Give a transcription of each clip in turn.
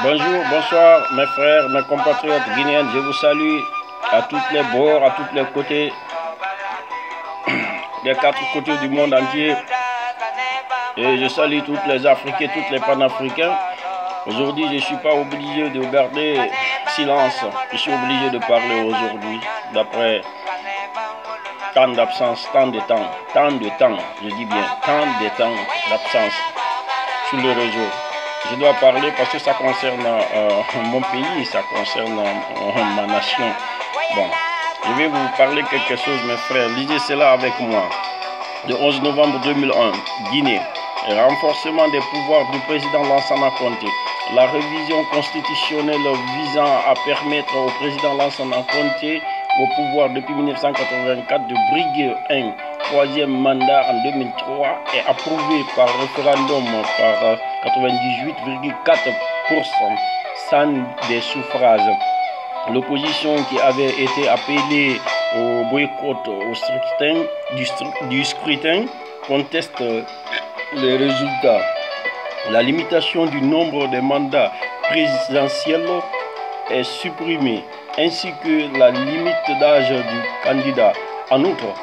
Bonjour, bonsoir mes frères, mes compatriotes guinéens, je vous salue à tous les bords, à tous les côtés, des 4 côtés du monde entier. Et je salue tous les Africains, tous les panafricains. Aujourd'hui, je ne suis pas obligé de garder silence, je suis obligé de parler aujourd'hui, d'après tant d'absence, tant de temps, je dis bien, tant de temps d'absence sur le réseau. Je dois parler parce que ça concerne mon pays, ça concerne ma nation. Bon, je vais vous parler quelque chose, mes frères. Lisez cela avec moi. Le 11 novembre 2001, Guinée. Renforcement des pouvoirs du président Lansana Conté. La révision constitutionnelle visant à permettre au président Lansana Conté au pouvoir depuis 1984 de briguer un 3e mandat en 2003 est approuvé par référendum par 98,4% sans des suffrages. L'opposition qui avait été appelée au boycott du scrutin conteste les résultats. La limitation du nombre de mandats présidentiels est supprimée, ainsi que la limite d'âge du candidat. En outre,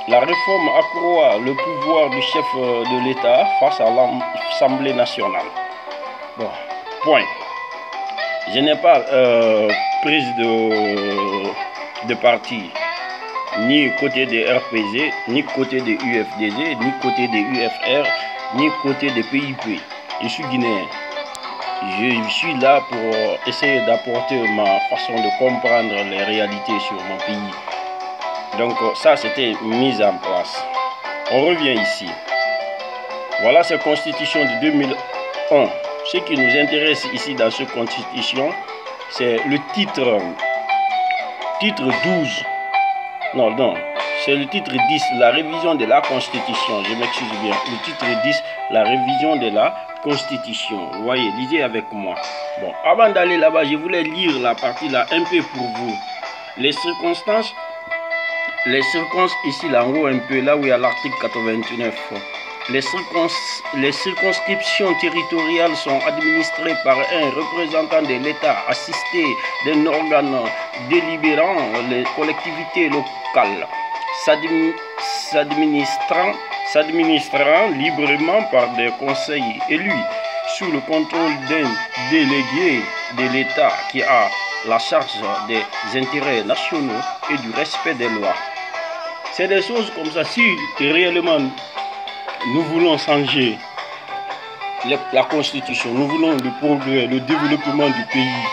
la réforme accroît le pouvoir du chef de l'État face à l'Assemblée nationale. Bon, point. Je n'ai pas prise de parti, ni côté des RPZ, ni côté des UFDZ, ni côté des UFR, ni côté des PIP. Je suis guinéen. Je suis là pour essayer d'apporter ma façon de comprendre les réalités sur mon pays. Donc ça, c'était mis en place. On revient ici. Voilà cette constitution de 2001. Ce qui nous intéresse ici dans cette constitution, c'est le titre 12. Non, c'est le titre 10, la révision de la constitution. Je m'excuse bien. Le titre 10, la révision de la constitution. Vous voyez, lisez avec moi. Bon, avant d'aller là-bas, je voulais lire la partie là un peu pour vous. Les circonstances ici là en haut un peu, là où il y a l'article 89. Les circonscriptions territoriales sont administrées par un représentant de l'État assisté d'un organe délibérant, les collectivités locales, s'administrant librement par des conseils élus sous le contrôle d'un délégué de l'État qui a la charge des intérêts nationaux et du respect des lois. C'est des choses comme ça. Si réellement nous voulons changer la constitution, nous voulons le progrès, le développement du pays,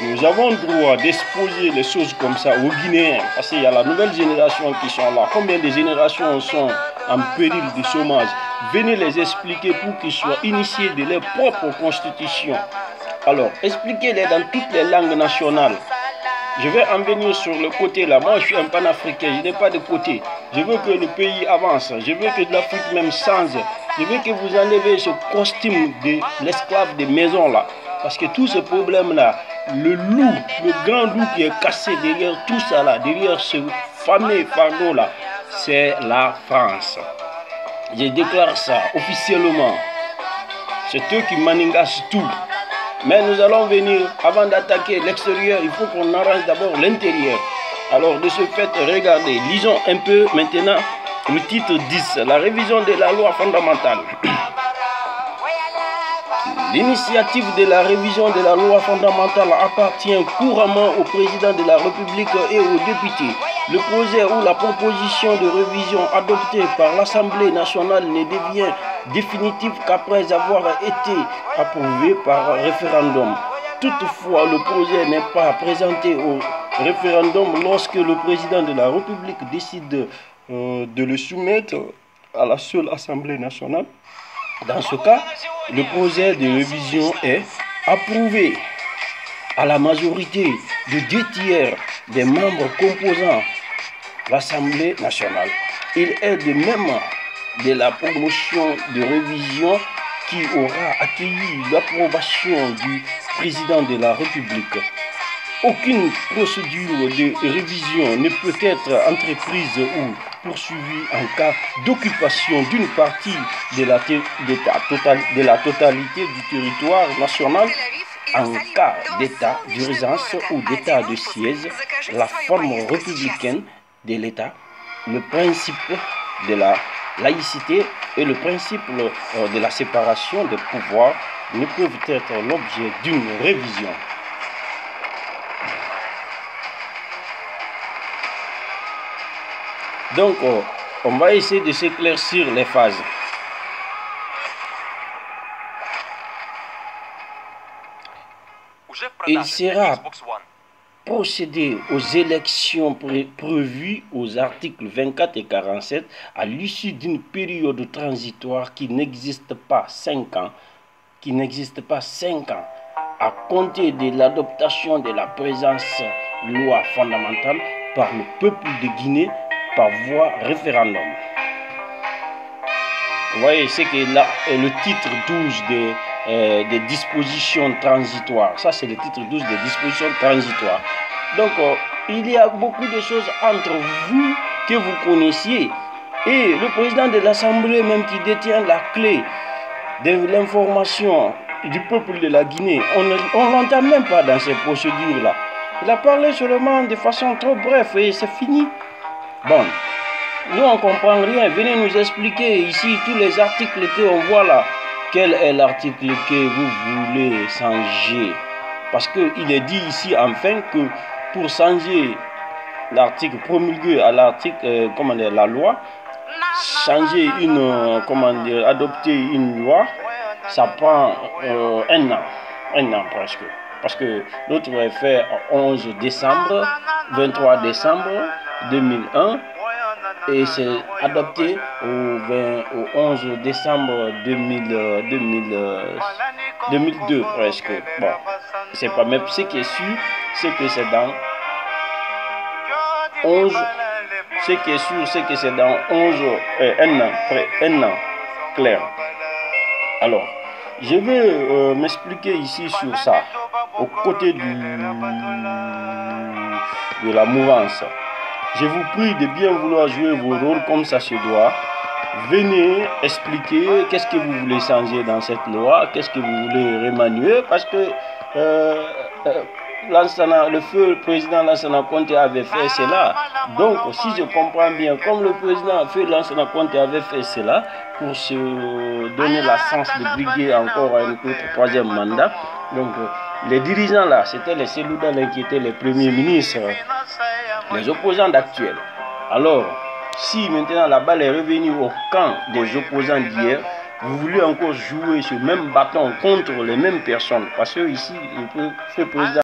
nous avons le droit d'exposer les choses comme ça aux Guinéens, parce qu'il y a la nouvelle génération qui sont là. Combien de générations sont en péril de chômage? Venez les expliquer pour qu'ils soient initiés de leur propre constitution. Alors, expliquez-les dans toutes les langues nationales. Je vais en venir sur le côté là. Moi, je suis un panafricain, je n'ai pas de côté. Je veux que le pays avance. Je veux que l'Afrique même change. Je veux que vous enlevez ce costume de l'esclave de maison là. Parce que tous ces problèmes-là, le loup, le grand loup qui est cassé derrière tout ça là, derrière ce fameux fardeau là, c'est la France. Je déclare ça officiellement. C'est eux qui maningassent tout. Mais nous allons venir, avant d'attaquer l'extérieur, il faut qu'on arrange d'abord l'intérieur. Alors de ce fait, regardez, lisons un peu maintenant le titre 10, la révision de la loi fondamentale. L'initiative de la révision de la loi fondamentale appartient couramment au président de la République et aux députés. Le projet ou la proposition de révision adoptée par l'Assemblée nationale ne devient définitive qu'après avoir été approuvé par référendum. Toutefois, le projet n'est pas présenté au référendum lorsque le président de la République décide de le soumettre à la seule Assemblée nationale. Dans ce cas, le projet de révision est approuvé à la majorité de 2 tiers des membres composant l'Assemblée nationale. Il est de même de la promotion de révision qui aura accueilli l'approbation du président de la République. Aucune procédure de révision ne peut être entreprise ou poursuivie en cas d'occupation d'une partie de la totalité du territoire national. En cas d'état d'urgence ou d'état de siège, la forme républicaine de l'État, le principe de la laïcité et le principe de la séparation des pouvoirs ne peuvent être l'objet d'une révision. Donc, on va essayer de s'éclaircir les phases. Il sera procédé aux élections prévues aux articles 24 et 47 à l'issue d'une période transitoire qui n'existe pas 5 ans, à compter de l'adoption de la présente loi fondamentale par le peuple de Guinée par voie référendum. Vous voyez, c'est que là, le titre 12 des dispositions transitoires. Ça, c'est le titre 12 des dispositions transitoires. Donc, il y a beaucoup de choses entre vous que vous connaissiez. Et le président de l'Assemblée même qui détient la clé de l'information du peuple de la Guinée, on ne l'entend même pas dans ces procédures-là. Il a parlé seulement de façon trop brève et c'est fini. Bon, nous on ne comprend rien. Venez nous expliquer ici tous les articles qu'on voit là. Quel est l'article que vous voulez changer? Parce qu'il est dit ici enfin que pour changer l'article promulgué à l'article, la loi, changer adopter une loi, ça prend un an presque. Parce que l'autre est fait 11 décembre, 23 décembre 2001 et c'est adopté au 11 décembre 2002 presque. Bon, c'est pas même ce qui est sûr, c'est que c'est dans 11. Ce qui est sûr, c'est que c'est dans un an clair. Alors, je vais m'expliquer ici sur ça, aux côtés de la mouvance. Je vous prie de bien vouloir jouer vos rôles comme ça se doit. Venez expliquer qu'est-ce que vous voulez changer dans cette loi, qu'est-ce que vous voulez remanier, parce que le feu président Lansana Conté avait fait cela. Donc, si je comprends bien, comme le président feu Lansana Conté avait fait cela pour se donner la chance de briguer encore un troisième mandat, donc les dirigeants là, c'était les Selouda qui étaient les premiers ministres, les opposants d'actuels. Alors, si maintenant la balle est revenue au camp des opposants d'hier, vous voulez encore jouer ce même bâton contre les mêmes personnes, parce que ici, le président